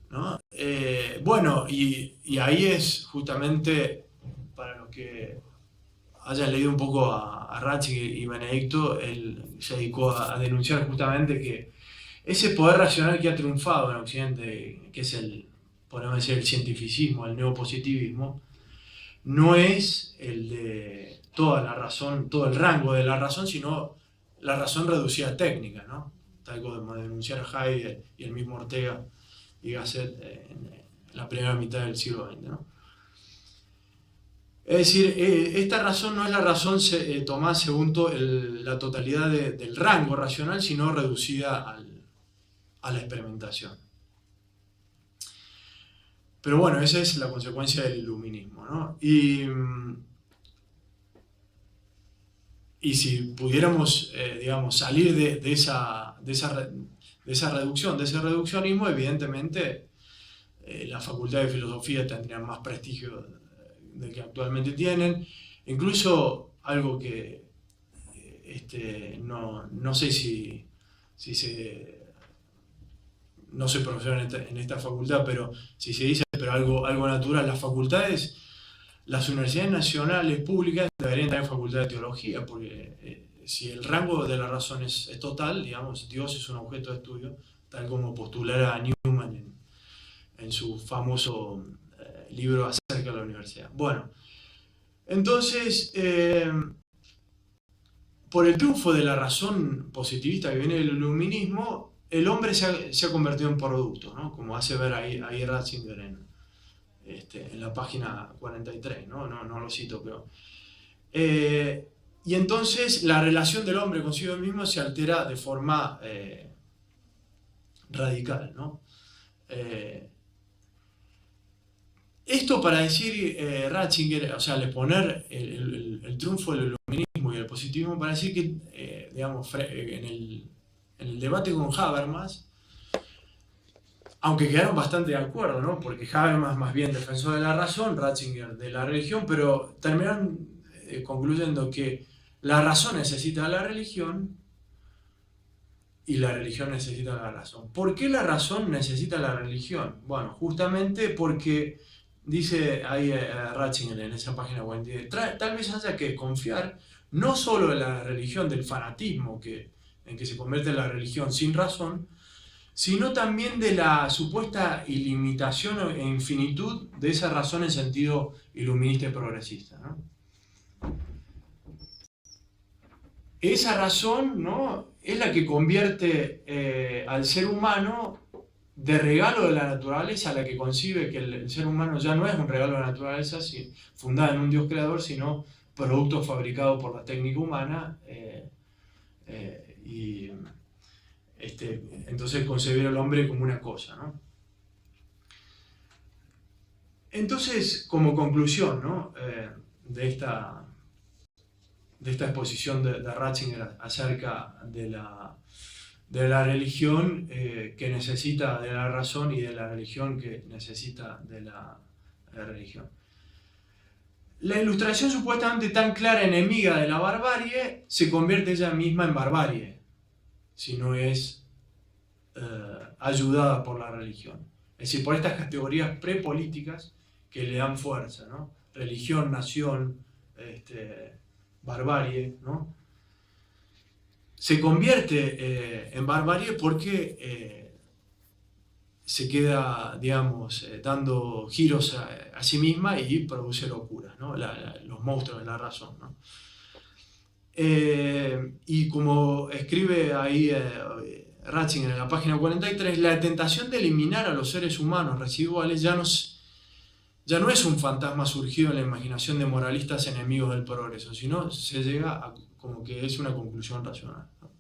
¿no? Bueno, y ahí es justamente, para los que hayan leído un poco a Ratzinger y Benedicto, él se dedicó a denunciar justamente que ese poder racional que ha triunfado en Occidente, que es podemos decir, el cientificismo, el neopositivismo, no es el de toda la razón, todo el rango de la razón, sino la razón reducida a técnica, ¿no? Tal como denunciar Heidegger y el mismo Ortega y Gasset en la primera mitad del siglo XX, ¿no? Es decir, esta razón no es la razón tomada según la totalidad del rango racional, sino reducida a la experimentación. Pero bueno, esa es la consecuencia del iluminismo, ¿no? Y si pudiéramos, digamos, salir de esa reducción, de ese reduccionismo, evidentemente la Facultad de Filosofía tendría más prestigio del que actualmente tienen. Incluso algo que no sé si se... No soy profesor en esta facultad, pero si se dice, pero algo natural, las universidades nacionales públicas deberían tener facultad de teología, porque si el rango de la razón es total, digamos, Dios es un objeto de estudio, tal como postulara Newman en su famoso libro acerca de la universidad. Bueno, entonces, por el triunfo de la razón positivista que viene del iluminismo, el hombre se ha convertido en producto, ¿no? Como hace ver ahí Ratzinger en la página 43, no lo cito, pero... y entonces la relación del hombre consigo mismo se altera de forma radical, ¿no? Esto para decir Ratzinger, o sea, al exponer el triunfo del iluminismo y el positivismo, para decir que, digamos, en el debate con Habermas, aunque quedaron bastante de acuerdo, ¿no? Porque Habermas más bien defensor de la razón, Ratzinger de la religión, pero terminaron concluyendo que la razón necesita la religión y la religión necesita la razón. ¿Por qué la razón necesita la religión? Bueno, justamente porque dice ahí Ratzinger en esa página 43, tal vez haya que confiar no solo en la religión del fanatismo en que se convierte la religión sin razón, sino también de la supuesta ilimitación e infinitud de esa razón en sentido iluminista y progresista, ¿no? Esa razón, ¿no?, es la que convierte al ser humano de regalo de la naturaleza, a la que concibe que el ser humano ya no es un regalo de la naturaleza fundada en un Dios creador, sino producto fabricado por la técnica humana. Y entonces concebir al hombre como una cosa, ¿no? Entonces, como conclusión, ¿no?, de esta exposición de Ratzinger acerca de la religión que necesita de la razón y de la religión que necesita de la religión. La ilustración supuestamente tan clara enemiga de la barbarie se convierte ella misma en barbarie, si no es ayudada por la religión. Es decir, por estas categorías prepolíticas que le dan fuerza, ¿no? Religión, nación, barbarie, ¿no? Se convierte en barbarie porque se queda, digamos, dando giros a sí misma y produce locuras, ¿no? Los monstruos de la razón, ¿no? Y como escribe ahí Ratzinger en la página 43, la tentación de eliminar a los seres humanos residuales ya no es un fantasma surgido en la imaginación de moralistas enemigos del progreso, sino se llega a como que es una conclusión racional, ¿no?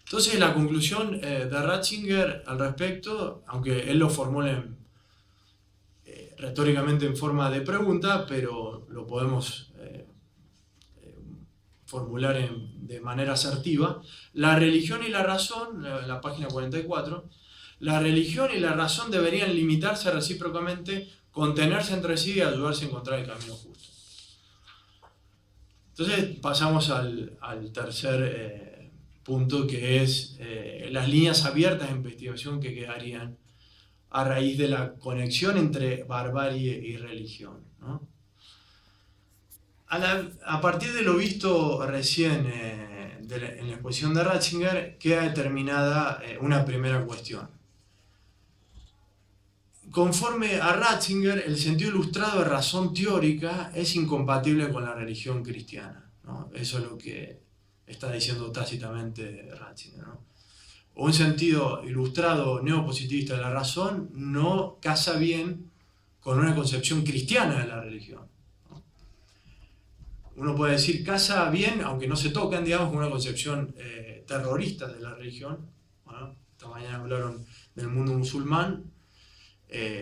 Entonces la conclusión de Ratzinger al respecto, aunque él lo formula retóricamente en forma de pregunta, pero lo podemos formular de manera asertiva, la religión y la razón, la página 44, la religión y la razón deberían limitarse recíprocamente, contenerse entre sí y ayudarse a encontrar el camino justo. Entonces pasamos al tercer punto, que es las líneas abiertas de investigación que quedarían a raíz de la conexión entre barbarie y religión, ¿no? A partir de lo visto recién en la exposición de Ratzinger, queda determinada una primera cuestión. Conforme a Ratzinger, el sentido ilustrado de razón teórica es incompatible con la religión cristiana, ¿no? Eso es lo que está diciendo tácitamente Ratzinger, ¿no? Un sentido ilustrado neopositivista de la razón no casa bien con una concepción cristiana de la religión, ¿no? Uno puede decir casa bien, aunque no se tocan, digamos, con una concepción terrorista de la religión. Bueno, esta mañana hablaron del mundo musulmán,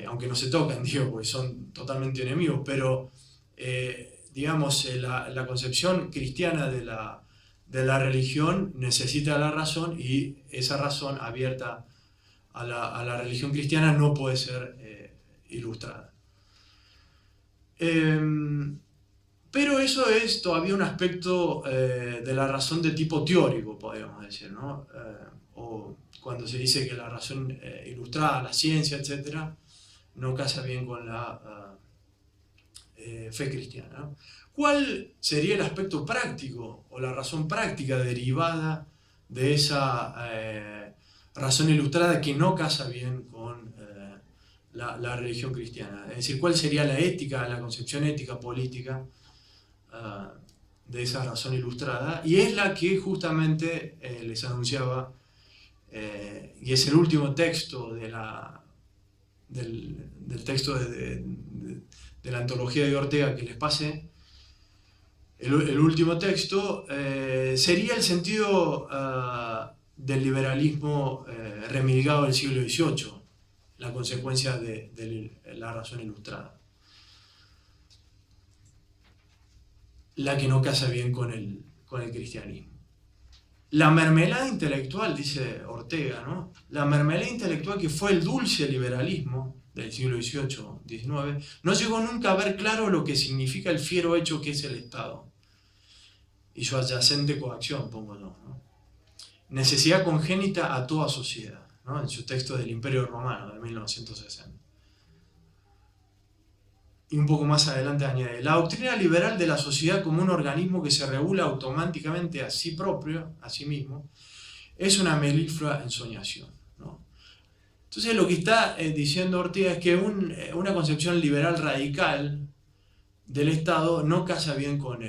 aunque no se tocan, digo, porque son totalmente enemigos, pero digamos, la concepción cristiana de la religión necesita la razón, y esa razón abierta a la religión cristiana no puede ser ilustrada. Pero eso es todavía un aspecto de la razón de tipo teórico, podríamos decir, ¿no? O cuando se dice que la razón ilustrada, la ciencia, etc., no casa bien con la fe cristiana, ¿no? ¿Cuál sería el aspecto práctico o la razón práctica derivada de esa razón ilustrada que no casa bien con la religión cristiana? Es decir, ¿cuál sería la ética, la concepción ética política de esa razón ilustrada? Y es la que justamente les anunciaba, y es el último texto del texto de la antología de Ortega que les pasé. El último texto sería el sentido del liberalismo remilgado del siglo XVIII, la consecuencia de la razón ilustrada, la que no casa bien con el cristianismo. La mermelada intelectual, dice Ortega, ¿no? La mermelada intelectual, que fue el dulce liberalismo del siglo XVIII-XIX, no llegó nunca a ver claro lo que significa el fiero hecho que es el Estado y su adyacente coacción, pongo yo, ¿no? Necesidad congénita a toda sociedad, ¿no? En su texto del Imperio Romano de 1960. Y un poco más adelante añade: la doctrina liberal de la sociedad como un organismo que se regula automáticamente a sí propio, a sí mismo, es una meliflua ensoñación, ¿no? Entonces lo que está diciendo Ortega es que una concepción liberal radical del Estado no casa bien con,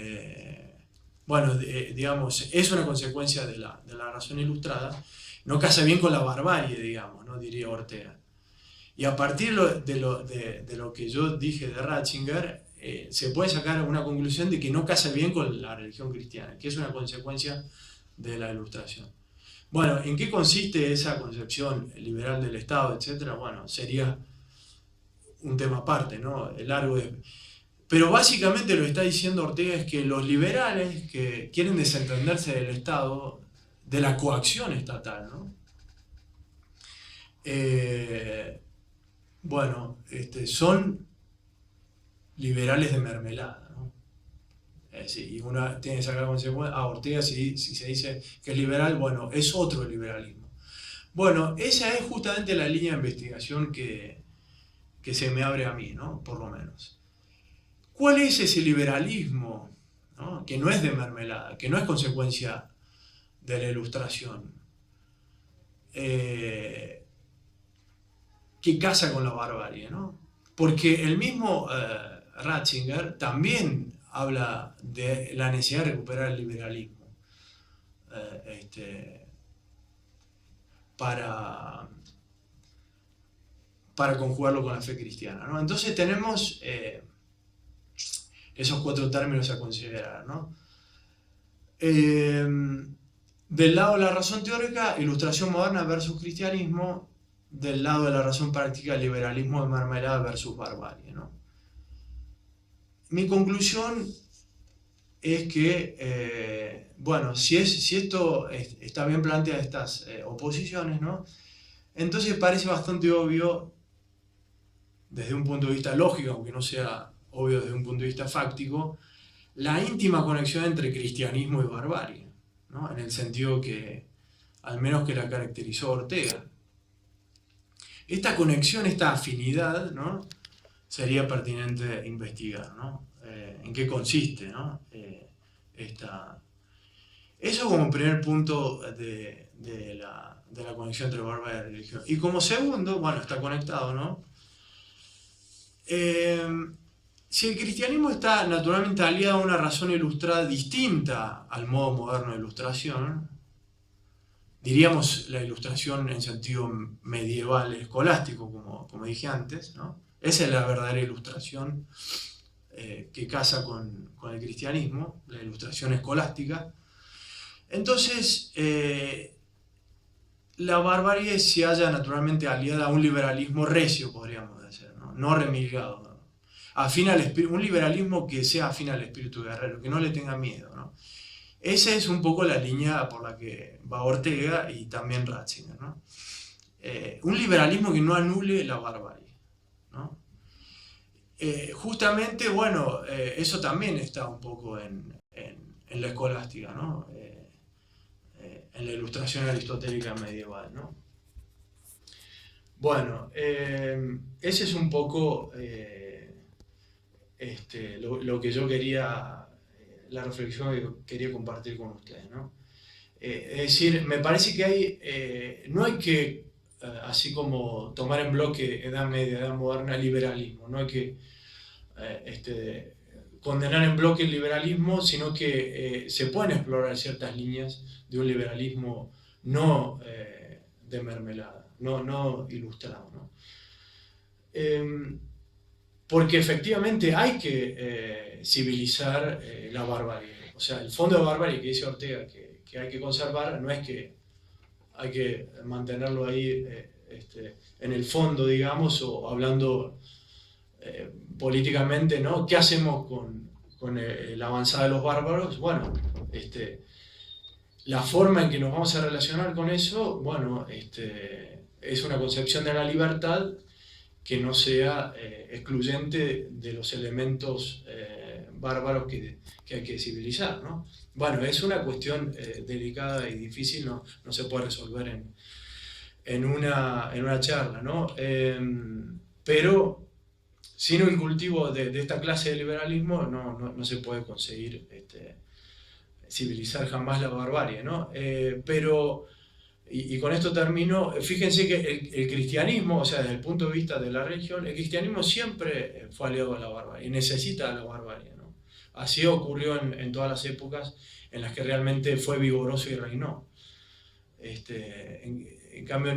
bueno, digamos, es una consecuencia de la razón ilustrada, no casa bien con la barbarie, digamos, ¿no? Diría Ortega. Y a partir de lo que yo dije de Ratzinger, se puede sacar una conclusión de que no casa bien con la religión cristiana, que es una consecuencia de la ilustración. Bueno, ¿en qué consiste esa concepción liberal del Estado, etcétera? Bueno, sería un tema aparte, ¿no? Pero básicamente lo que está diciendo Ortega es que los liberales que quieren desentenderse del Estado, de la coacción estatal, ¿no? Bueno, son liberales de mermelada, ¿no? Y uno tiene que sacar consecuencias. A Ortega, si se dice que es liberal, bueno, es otro liberalismo. Bueno, esa es justamente la línea de investigación que se me abre a mí, ¿no? Por lo menos. ¿Cuál es ese liberalismo, ¿no? Que no es de mermelada, que no es consecuencia de la ilustración, que casa con la barbarie, ¿no? Porque el mismo Ratzinger también habla de la necesidad de recuperar el liberalismo para conjugarlo con la fe cristiana, ¿no? Entonces tenemos esos cuatro términos a considerar, ¿no? Del lado de la razón teórica, ilustración moderna versus cristianismo; del lado de la razón práctica, liberalismo de mermelada versus barbarie, ¿no? Mi conclusión es que, bueno, si esto está bien planteado, estas oposiciones, ¿no? Entonces parece bastante obvio, desde un punto de vista lógico, aunque no sea obvio desde un punto de vista fáctico, la íntima conexión entre cristianismo y barbarie, ¿no? En el sentido que, al menos que la caracterizó Ortega. esta conexión, esta afinidad, ¿no? Sería pertinente investigar, ¿no? En qué consiste, ¿no? Eso como primer punto de la conexión entre barbarie y religión. Y como segundo, bueno, está conectado, ¿no? Si el cristianismo está naturalmente aliado a una razón ilustrada distinta al modo moderno de ilustración, diríamos la ilustración en sentido medieval, escolástico, como dije antes, ¿no? Esa es la verdadera ilustración que casa con el cristianismo, la ilustración escolástica. Entonces, la barbarie se halla naturalmente aliada a un liberalismo recio, podríamos decir, no remilgado, ¿no? Afín al un liberalismo que sea afín al espíritu guerrero, que no le tenga miedo, ¿no? Esa es un poco la línea por la que va Ortega y también Ratzinger, ¿no? Un liberalismo que no anule la barbarie, ¿no? Justamente, bueno, eso también está un poco en la escolástica, ¿no? En la ilustración aristotélica medieval, ¿no? Bueno, ese es un poco lo que yo quería, la reflexión que quería compartir con ustedes, ¿no? Es decir, me parece que no hay que, así como tomar en bloque Edad Media, Edad Moderna, liberalismo, no hay que condenar en bloque el liberalismo, sino que se pueden explorar ciertas líneas de un liberalismo no de mermelada, no ilustrado, ¿no? Porque efectivamente hay que civilizar la barbarie. O sea, el fondo de barbarie que dice Ortega que hay que conservar no es que hay que mantenerlo ahí en el fondo, digamos, o hablando políticamente, ¿no? ¿Qué hacemos con la avanzada de los bárbaros? Bueno, la forma en que nos vamos a relacionar con eso, bueno, es una concepción de la libertad que no sea excluyente de los elementos bárbaros que hay que civilizar, ¿no? Bueno, es una cuestión delicada y difícil, no se puede resolver en una charla, ¿no? Pero sin el cultivo de esta clase de liberalismo no se puede conseguir civilizar jamás la barbarie, ¿no? Y con esto termino, fíjense que el cristianismo, o sea, desde el punto de vista de la religión, el cristianismo siempre fue aliado a la barbarie y necesita a la barbarie, ¿no? Así ocurrió en todas las épocas en las que realmente fue vigoroso y reinó. En cambio,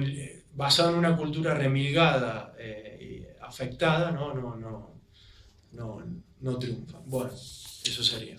basado en una cultura remilgada y afectada, no triunfa. Bueno, eso sería.